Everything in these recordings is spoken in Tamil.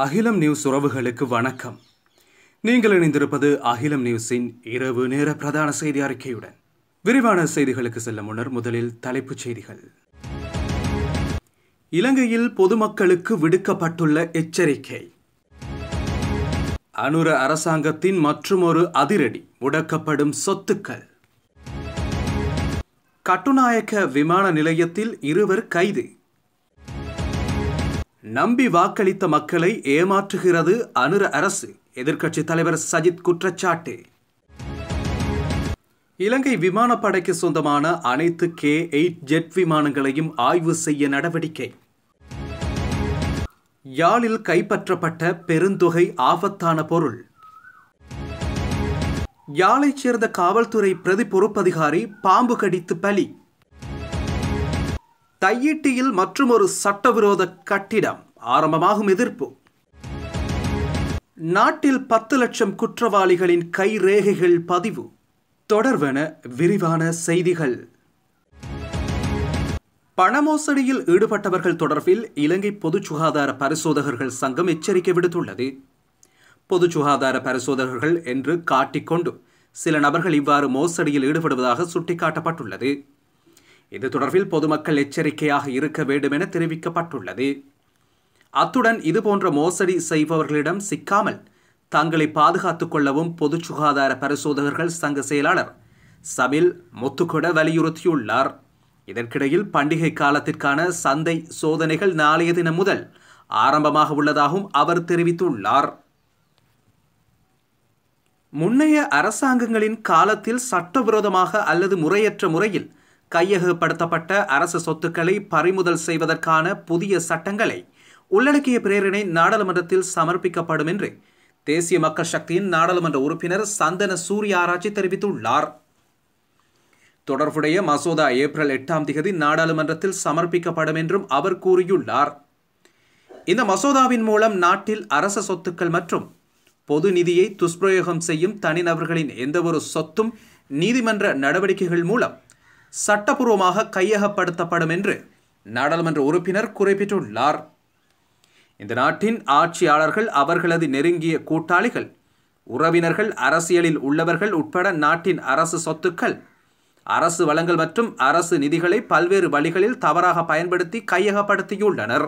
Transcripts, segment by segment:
அகிலம் நியூஸ் உறவுகளுக்கு வணக்கம். நீங்கள் இணைந்திருப்பது அகிலம் நியூஸின் இரவு நேர பிரதான செய்தி அறிக்கையுடன். விரிவான செய்திகளுக்கு செல்ல முன்னர் முதலில் தலைப்புச் செய்திகள். இலங்கையில் பொதுமக்களுக்கு விடுக்கப்பட்டுள்ள எச்சரிக்கை. அனுர அரசாங்கத்தின் மற்றுமொரு அதிரடி, முடக்கப்படும் சொத்துக்கள். கட்டுநாயக்க விமான நிலையத்தில் 2 கைது. நம்பி வாக்களித்த மக்களை ஏமாற்றுகிறது அனுர அரசு, எதிர்க்கட்சித் தலைவர் சஜித் குற்றச்சாட்டு. இலங்கை விமானப்படைக்கு சொந்தமான அனைத்து K8 ஜெட் விமானங்களையும் ஆய்வு செய்ய நடவடிக்கை. யாழில் கைப்பற்றப்பட்ட பெருந்தொகை ஆபத்தான பொருள். யாழைச் சேர்ந்த காவல்துறை பிரதி பொறுப்பதிகாரி பாம்பு கடித்து பலி. தையிட்டியில் மற்றுமொரு சட்டவிரோத கட்டிடம் ஆரம்பமாகும் எதிர்ப்பு. நாட்டில் 10 லட்சம் குற்றவாளிகளின் கைரேகைகள் பதிவு. தொடர்வன விரிவான செய்திகள். பணமோசடியில் ஈடுபட்டவர்கள் தொடர்பில் இலங்கை பொது சுகாதார பரிசோதகர்கள் சங்கம் எச்சரிக்கை விடுத்துள்ளது. பொது சுகாதார பரிசோதகர்கள் என்று காட்டிக்கொண்டு சில நபர்கள் இவ்வாறு மோசடியில் ஈடுபடுவதாக சுட்டிக்காட்டப்பட்டுள்ளது. இது தொடர்பில் பொதுமக்கள் எச்சரிக்கையாக இருக்க வேண்டும் என தெரிவிக்கப்பட்டுள்ளது. அத்துடன் இதுபோன்ற மோசடி செய்பவர்களிடம் சிக்காமல் தங்களை பாதுகாத்துக் கொள்ளவும் பொது சுகாதார பரிசோதகர்கள் சங்க செயலாளர் சபில் முத்துக்கொட வலியுறுத்தியுள்ளார். இதற்கிடையில் பண்டிகை காலத்திற்கான சந்தை சோதனைகள் நாளைய தினம் முதல் ஆரம்பமாக உள்ளதாகவும் அவர் தெரிவித்துள்ளார். முன்னைய அரசாங்கங்களின் காலத்தில் சட்டவிரோதமாக அல்லது முறையற்ற முறையில் கையகப்படுத்தப்பட்ட அரசு சொத்துக்களை பறிமுதல் செய்வதற்கான புதிய சட்டங்களை உள்ளடக்கிய பிரேரணை நாடாளுமன்றத்தில் சமர்ப்பிக்கப்படும் என்று தேசிய மக்கள் சக்தியின் நாடாளுமன்ற உறுப்பினர் சந்தன சூர்யாராச்சி தெரிவித்துள்ளார். தொடர்புடைய மசோதா ஏப்ரல் 8ஆம் தேதி நாடாளுமன்றத்தில் சமர்ப்பிக்கப்படும் என்றும் அவர் கூறியுள்ளார். இந்த மசோதாவின் மூலம் நாட்டில் அரச சொத்துக்கள் மற்றும் பொது நிதியை துஷ்பிரயோகம் செய்யும் தனிநபர்களின் எந்தவொரு சொத்தும் நீதிமன்ற நடவடிக்கைகள் மூலம் சட்டப்பூர்வமாக கையகப்படுத்தப்படும் என்று நாடாளுமன்ற உறுப்பினர் குறிப்பிட்டுள்ளார். இந்த நாட்டின் ஆட்சியாளர்கள், அவர்களது நெருங்கிய கூட்டாளிகள், உறவினர்கள், அரசியலில் உள்ளவர்கள் உட்பட நாட்டின் அரசு சொத்துக்கள், அரசு வளங்கள் மற்றும் அரசு நிதிகளை பல்வேறு வழிகளில் தவறாக பயன்படுத்தி கையகப்படுத்தியுள்ளனர்.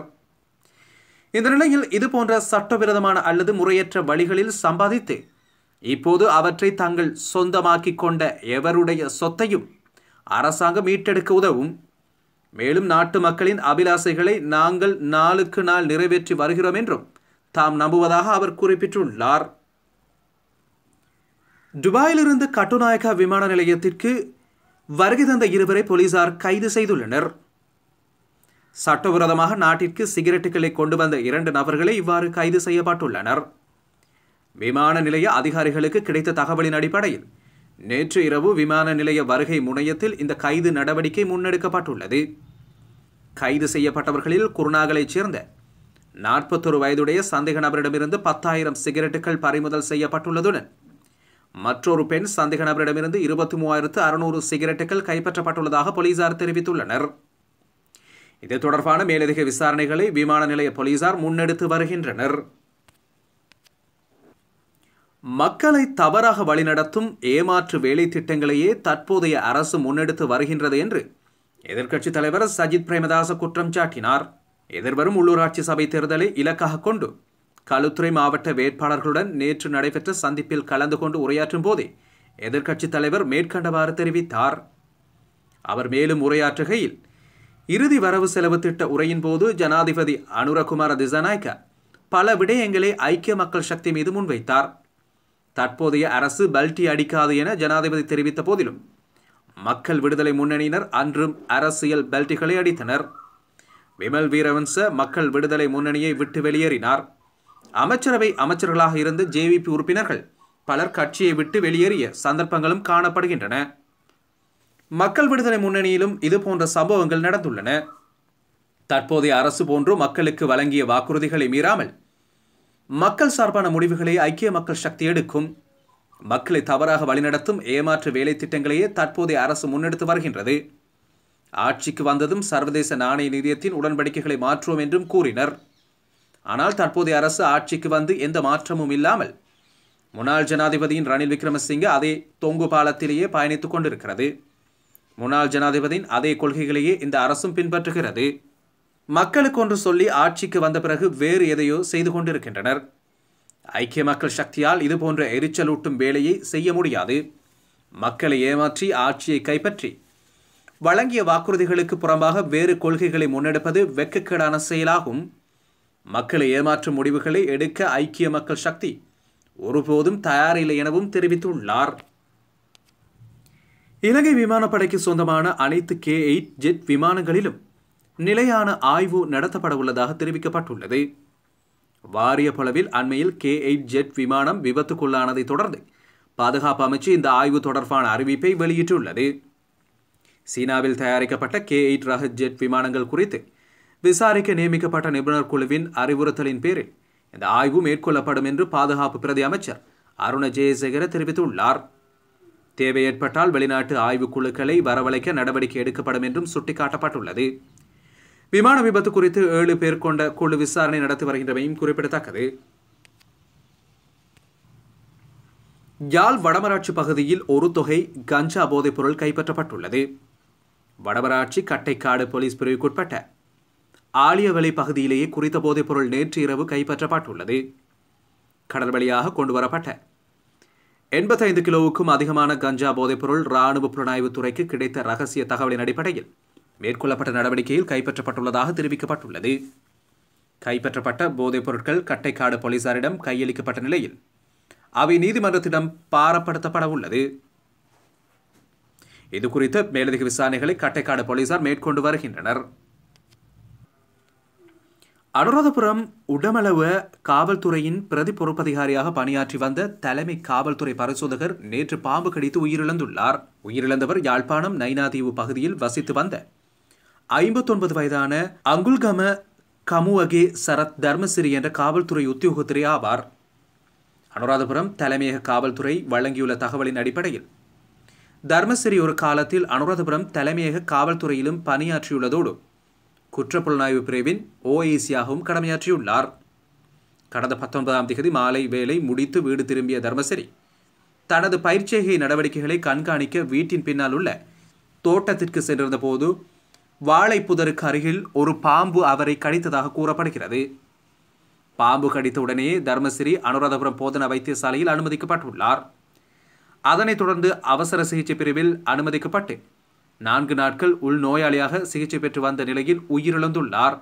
இந்த நிலையில் இதுபோன்ற சட்டவிரோதமான அல்லது முறையற்ற வழிகளில் சம்பாதித்து இப்போது அவற்றை தங்கள் சொந்தமாக்கிக் கொண்ட எவருடைய சொத்தையும் அரசாங்கம் மீட்டெடுக்க உதவும். மேலும் நாட்டு மக்களின் அபிலாசைகளை நாங்கள் நாளுக்கு நாள் நிறைவேற்றி வருகிறோம் என்றும் தாம் நம்புவதாக அவர் குறிப்பிட்டுள்ளார். துபாயிலிருந்து கட்டுநாயக்க விமான நிலையத்திற்கு வருகை தந்த 2 போலீசார் கைது செய்துள்ளனர். சட்டவிரோதமாக நாட்டிற்கு சிகரெட்டுகளை கொண்டு வந்த 2 நபர்களை இவ்வாறு கைது செய்யப்பட்டுள்ளனர். விமான நிலைய அதிகாரிகளுக்கு கிடைத்த தகவலின் அடிப்படையில் நேற்று இரவு விமான நிலைய வருகை முனையத்தில் இந்த கைது நடவடிக்கை முன்னெடுக்கப்பட்டுள்ளது. கைது செய்யப்பட்டவர்களில் குருநாகலைச் சேர்ந்த 41 வயதுடைய சந்தேக நபரிடமிருந்து 10,000 சிகரெட்டுகள் பறிமுதல் செய்யப்பட்டுள்ளதுடன் மற்றொரு பெண் சந்தேக நபரிடமிருந்து 23,600 சிகரெட்டுகள் கைப்பற்றப்பட்டுள்ளதாக போலீசார் தெரிவித்துள்ளனர். இது தொடர்பான மேலதிக விசாரணைகளை விமான நிலைய போலீசார் முன்னெடுத்து வருகின்றனர். மக்களை தவறாக வழிநடத்தும் ஏமாற்று வேலை திட்டங்களையே தற்போதைய அரசு முன்னெடுத்து வருகின்றது என்று எதிர்க்கட்சித் தலைவர் சஜித் பிரேமதாச குற்றம் சாட்டினார். எதிர்வரும் உள்ளூராட்சி சபை தேர்தலை இலக்காக கொண்டு களுத்துறை மாவட்ட வேட்பாளர்களுடன் நேற்று நடைபெற்ற சந்திப்பில் கலந்து கொண்டு உரையாற்றும் போதே எதிர்க்கட்சித் தலைவர் மேற்கண்டவாறு தெரிவித்தார். அவர் மேலும் உரையாற்றுகையில், இறுதி வரவு செலவு திட்ட உரையின் போது ஜனாதிபதி அனுரகுமார திசாநாயக்க பல விடயங்களை ஐக்கிய மக்கள் சக்தி மீது முன்வைத்தார். தற்போதைய அரசு பல்டி அடிக்காது என ஜனாதிபதி தெரிவித்த போதிலும் மக்கள் விடுதலை முன்னணியினர் அன்றும் அரசியல் பல்டிகளை அடித்தனர். விமல் வீரவன்ச மக்கள் விடுதலை முன்னணியை விட்டு வெளியேறினார். அமைச்சரவை அமைச்சர்களாக இருந்த JVP உறுப்பினர்கள் பலர் கட்சியை விட்டு வெளியேறிய சந்தர்ப்பங்களும் காணப்படுகின்றன. மக்கள் விடுதலை முன்னணியிலும் இதுபோன்ற சம்பவங்கள் நடந்துள்ளன. தற்போதைய அரசு போன்று மக்களுக்கு வழங்கிய வாக்குறுதிகளை மீறாமல் மக்கள் சார்பான முடிவுகளை ஐக்கிய மக்கள் சக்தி எடுக்கும். மக்களை தவறாக வழிநடத்தும் ஏமாற்று வேலை திட்டங்களையே தற்போதைய அரசு முன்னெடுத்து வருகின்றது. ஆட்சிக்கு வந்ததும் சர்வதேச நாணய நிதியத்தின் உடன்படிக்கைகளை மாற்றுவோம் என்றும் கூறினர். ஆனால் தற்போதைய அரசு ஆட்சிக்கு வந்து எந்த மாற்றமும் இல்லாமல் முன்னாள் ஜனாதிபதியின் ரணில் விக்ரமசிங்கே அதே தொங்கு பாலத்திலேயே பயணித்துக் கொண்டிருக்கிறது. முன்னாள் ஜனாதிபதியின் அதே கொள்கைகளையே இந்த அரசும் பின்பற்றுகிறது. மக்களுக்கு ஒன்று சொல்லி ஆட்சிக்கு வந்த பிறகு வேறு எதையோ செய்து கொண்டிருக்கின்றனர். ஐக்கிய மக்கள் சக்தியால் இதுபோன்ற எரிச்சலூட்டும் வேலையை செய்ய முடியாது. மக்களை ஏமாற்றி ஆட்சியை கைப்பற்றி வழங்கிய வாக்குறுதிகளுக்கு புறம்பாக வேறு கொள்கைகளை முன்னெடுப்பது வெட்கக்கேடான செயலாகும். மக்களை ஏமாற்றும் முடிவுகளை எடுக்க ஐக்கிய மக்கள் சக்தி ஒருபோதும் தயாரில்லை எனவும் தெரிவித்துள்ளார். இலங்கை விமானப்படைக்கு சொந்தமான அனைத்து K8 ஜெட் விமானங்களிலும் நிலையான ஆய்வு நடத்தப்பட உள்ளதாக தெரிவிக்கப்பட்டுள்ளது. வாரிய பளவில் அண்மையில் K8 ஜெட் விமானம் விபத்துக்குள்ளானதை தொடர்ந்து பாதுகாப்பு அமைச்சு இந்த ஆய்வு தொடர்பான அறிவிப்பை வெளியிட்டுள்ளது. சீனாவில் தயாரிக்கப்பட்ட K8 ரக ஜெட் விமானங்கள் குறித்து விசாரிக்க நியமிக்கப்பட்ட நிபுணர் குழுவின் அறிவுறுத்தலின் பேரில் இந்த ஆய்வு மேற்கொள்ளப்படும் என்று பாதுகாப்பு பிரதி அமைச்சர் அருண ஜெயசேகர தெரிவித்துள்ளார். தேவை ஏற்பட்டால் வெளிநாட்டு ஆய்வுக்குழுக்களை வரவழைக்க நடவடிக்கை எடுக்கப்படும் என்றும் சுட்டிக்காட்டப்பட்டுள்ளது. விமான விபத்து குறித்து 7 பேர் கொண்ட குழு விசாரணை நடத்தி வருகின்றமையும் குறிப்பிடத்தக்கது. யாழ் வடமராட்சி பகுதியில் ஒரு தொகை கஞ்சா போதைப் பொருள் கைப்பற்றப்பட்டுள்ளது. வடமராட்சி கட்டைக்காடு போலீஸ் பிரிவுக்குட்பட்ட ஆலியவலை பகுதியிலேயே குறித்த போதைப் பொருள் நேற்று இரவு கைப்பற்றப்பட்டுள்ளது. கடல் வழியாக கொண்டுவரப்பட்ட 85 கிலோவுக்கும் அதிகமான கஞ்சா போதைப் பொருள் இராணுவ புலனாய்வுத் துறைக்கு கிடைத்த ரகசிய தகவலின் அடிப்படையில் மேற்கொள்ளப்பட்ட நடவடிக்கையில் கைப்பற்றப்பட்டுள்ளதாக தெரிவிக்கப்பட்டுள்ளது. கைப்பற்றப்பட்ட போதைப் பொருட்கள் கட்டைக்காடு போலீசாரிடம் கையளிக்கப்பட்ட நிலையில் அவை நீதிமன்றத்திடம் பாரப்படுத்தப்பட உள்ளது. இதுகுறித்த மேலதிக விசாரணைகளை கட்டைக்காடு போலீசார் மேற்கொண்டு வருகின்றனர். அனுராதபுரம் உடமளவ காவல்துறையின் பிரதி பொறுப்பதிகாரியாக பணியாற்றி வந்த தலைமை காவல்துறை பரிசோதகர் நேற்று பாம்பு கடித்து உயிரிழந்துள்ளார். உயிரிழந்தவர் யாழ்ப்பாணம் நைனாதீவு பகுதியில் வசித்து வந்த 59 வயதான அங்குல்கம கமுவகே சரத் தர்மசிறி என்ற காவல்துறை உத்தியோகத்திரே ஆவார். அனுராதபுரம் தலைமையக காவல்துறை வழங்கியுள்ள தகவலின் அடிப்படையில் தர்மசிறி ஒரு காலத்தில் அனுராதபுரம் தலைமையக காவல்துறையிலும் பணியாற்றியுள்ளதோடு குற்றப்புலனாய்வு பிரிவின் OIC-யாகவும் கடமையாற்றியுள்ளார். கடந்த 19ஆம் தேதி மாலை வேலை முடித்து வீடு திரும்பிய தர்மசிறி தனது பயிற்சிகை நடவடிக்கைகளை கண்காணிக்க வீட்டின் பின்னால் உள்ள தோட்டத்திற்கு சென்றிருந்த போது வாழைப்புதருக்கு அருகில் ஒரு பாம்பு அவரை கடித்ததாக கூறப்படுகிறது. பாம்பு கடித்த உடனேயே தர்மசிறி அனுராதபுரம் போதனா வைத்தியசாலையில் அனுமதிக்கப்பட்டுள்ளார். அதனைத் தொடர்ந்து அவசர சிகிச்சை பிரிவில் அனுமதிக்கப்பட்டு 4 நாட்கள் உள்நோயாளியாக சிகிச்சை பெற்று வந்த நிலையில் உயிரிழந்துள்ளார்.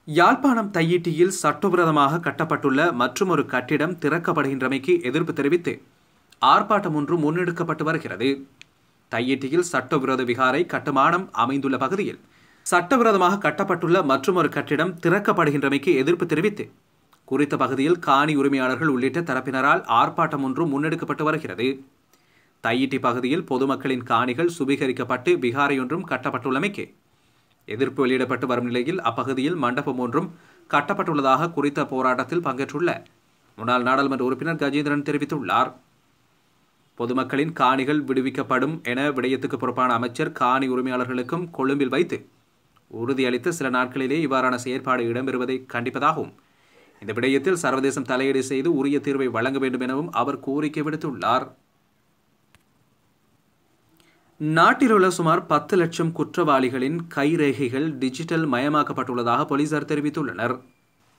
யாழ்ப்பாணம் தையிட்டியில் சட்டவிரோதமாக கட்டப்பட்டுள்ள மற்றொரு கட்டிடம் திறக்கப்படுகின்றமைக்கு எதிர்ப்பு தெரிவித்து ஆர்ப்பாட்டம் ஒன்று முன்னெடுக்கப்பட்டு வருகிறது. தையிட்டியில் சட்டவிரோத விகாரை கட்டுமானம் அமைந்துள்ள பகுதியில் சட்டவிரோதமாக கட்டப்பட்டுள்ள மற்றொரு கட்டிடம் திறக்கப்படுகின்றமைக்கு எதிர்ப்பு தெரிவித்து குறித்த பகுதியில் காணி உரிமையாளர்கள் உள்ளிட்ட தரப்பினரால் ஆர்ப்பாட்டம் ஒன்று முன்னெடுக்கப்பட்டு வருகிறது. தையிட்டி பகுதியில் பொதுமக்களின் காணிகள் சுபீகரிக்கப்பட்டு விகாரையொன்றும் கட்டப்பட்டுள்ளமைக்கு எதிர்ப்பு வெளியிடப்பட்டு வரும் நிலையில் அப்பகுதியில் மண்டபம் ஒன்றும் கட்டப்பட்டுள்ளதாக குறித்த போராட்டத்தில் பங்கேற்றுள்ள முன்னாள் நாடாளுமன்ற உறுப்பினர் கஜேந்திரன் தெரிவித்துள்ளார். பொதுமக்களின் காணிகள் விடுவிக்கப்படும் என விடயத்துக்கு பொறுப்பான அமைச்சர் காணி உரிமையாளர்களுக்கும் கொழும்பில் வைத்து உறுதியளித்த சில நாட்களிலே இவ்வாறான செயற்பாடு இடம்பெறுவதை கண்டிப்பதாகவும் இந்த விடயத்தில் சர்வதேசம் தலையீடு செய்து உரிய தீர்வை வழங்க வேண்டும் எனவும் அவர் கோரிக்கை விடுத்துள்ளார். நாட்டில் உள்ள சுமார் 10 லட்சம் குற்றவாளிகளின் கைரேகைகள் டிஜிட்டல் மயமாக்கப்பட்டுள்ளதாக போலீசார் தெரிவித்துள்ளனர்.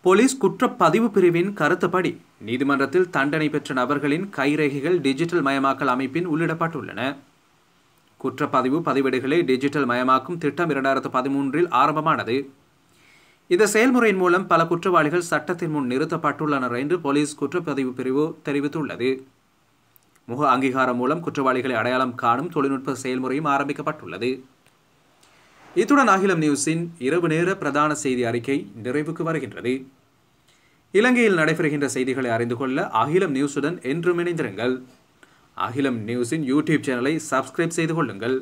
போலீஸ் குற்றப்பதிவு பிரிவின் கருத்துப்படி நீதிமன்றத்தில் தண்டனை பெற்ற நபர்களின் கைரேகைகள் டிஜிட்டல் மயமாக்கல் அமைப்பின் உள்ளிடப்பட்டுள்ளன. குற்றப்பதிவு பதிவேடுகளை டிஜிட்டல் மயமாக்கும் திட்டம் 2013இல் ஆரம்பமானது. இந்த செயல்முறையின் மூலம் பல குற்றவாளிகள் சட்டத்தின் முன் நிறுத்தப்பட்டுள்ளனர் என்று போலீஸ் குற்றப்பதிவு பிரிவு தெரிவித்துள்ளது. முக அங்கீகாரம் மூலம் குற்றவாளிகளை அடையாளம் காணும் தொழில்நுட்ப செயல்முறையும் ஆரம்பிக்கப்பட்டுள்ளது. இத்துடன் அகிலம் நியூஸின் இரவு நேர பிரதான செய்தி அறிக்கை நிறைவுக்கு வருகின்றது. இலங்கையில் நடைபெறுகின்ற செய்திகளை அறிந்து கொள்ள அகிலம் நியூஸுடன் என்றும் இணைந்திருங்கள். அகிலம் நியூஸின் யூடியூப் சேனலை சப்ஸ்கிரைப் செய்து கொள்ளுங்கள்.